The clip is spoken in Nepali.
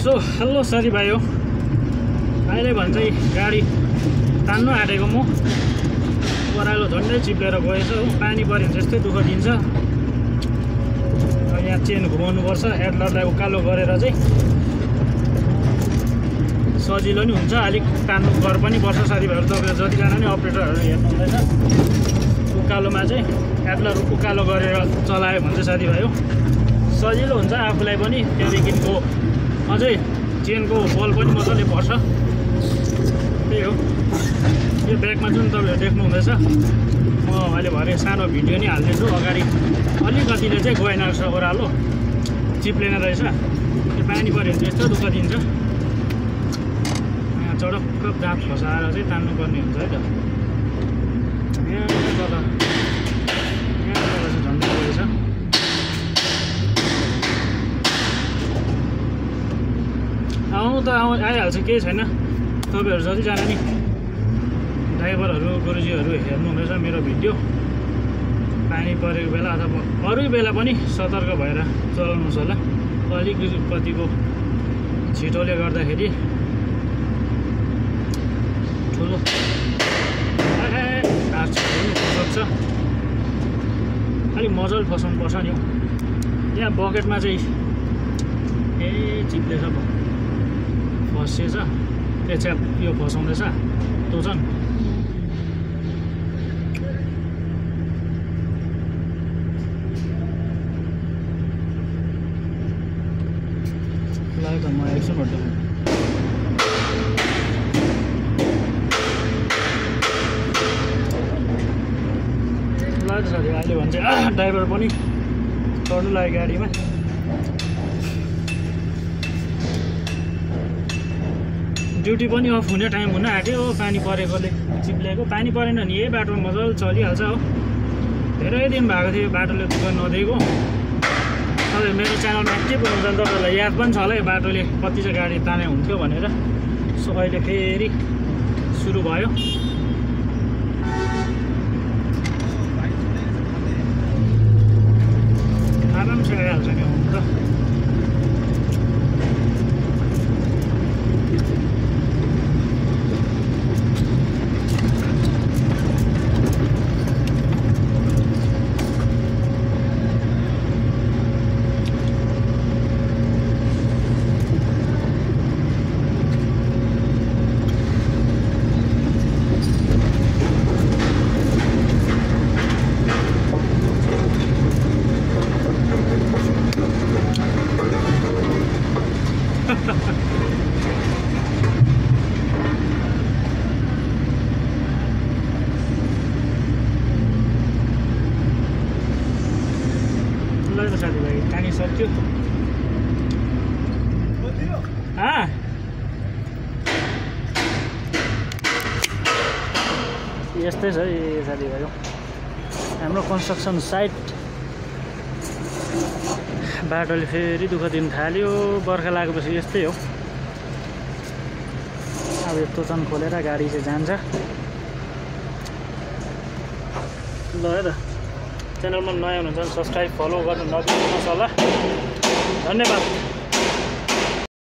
सो हेलो साथीभाइ हो, अहिले भन्छ गाडी तान्नु आँटेको म ओह्रालो झन्डै चिप्लेर गएछ हो। पानी पऱ्यो भने त्यस्तै दुःख दिन्छ। यहाँ चेन घुमाउनुपर्छ, एडलरलाई उकालो गरेर चाहिँ सजिलो नि हुन्छ। अलिक तान्नु घर पनि पर्छ साथीभाइहरू, तपाईँहरू जतिजना नि अपरेटरहरू हेर्नु हुँदैछ उकालोमा चाहिँ एडलर उकालो गरेर चलायो भने चाहिँ साथीभाइ हो सजिलो हुन्छ आफूलाई पनि। त्यहाँदेखिको अझै चेनको बल पनि मजाले पर्छ। त्यही हो, यो ब्यागमा जुन तपाईँहरू देख्नु हुँदैछ म अहिले भरे सानो भिडियो नि हाल्दैछु। अगाडि अलिकतिले चाहिँ गएन रहेछ, ओह्रालो चिप्लेन रहेछ। त्यो पानी पऱ्यो भने त्यस्तो दुःख दिन्छ। यहाँ चडक्क दाँत फसाएर चाहिँ तान्नुपर्ने हुन्छ है त। यहाँ तल चाहिँ झन्डै गएछ। आउनु त आइहाल्छ, केही छैन। तपाईँहरू जतिजना नि ड्राइभरहरू गुरुजीहरू हेर्नु हुँदैछ मेरो भिडियो, पानी परेको बेला अथवा अरू बेला पनि सतर्क भएर चलाउनुहोस् होला। अलिकतिको छिटोले गर्दाखेरि ठुलो सक्छ। अलिक मजाले फसाउनु पर्छ नि हौ। यहाँ बकेटमा चाहिँ चिप्लेछ फसेछ, त्यो च्याप यो फसाउँदैछ तोचन। ल त म एकछिन भन्छु। ल त साथी, अहिले भन्छ ड्राइभर पनि चढ्नु लाग्यो गाडीमा। ड्युटी पनि अफ हुने टाइम हुन आँट्यो। पानी परेकोले चिप्लेको, पानी परेन नि यही बाटोमा मजाले चलिहाल्छ हो। धेरै दिन भएको थियो बाटोले दुःख नदिएको। तपाईँ मेरो च्यानलमा एक्टिभ हुनुहुन्छ भने तपाईँहरूलाई याद पनि छ होला यो बाटोले कति चाहिँ गाडी ताने हुन्थ्यो भनेर। सो अहिले फेरि सुरु भयो। आरामसे आइहाल्छ नि आउनु त। साथीभाइ पानी सक्यो। यस्तै छ है साथीभाइ हाम्रो कन्स्ट्रक्सन साइट। बाटोले फेरि दुःख दिन थाल्यो। बर्खा लागेपछि यस्तै हो। अब यस्तो चन खोलेर गाडी चाहिँ जान्छ। ल है त, च्यानलमा नयाँ हुनुहुन्छ भने सब्सक्राइब फलो गर्नु नबिर्सनुहोस् होला। धन्यवाद।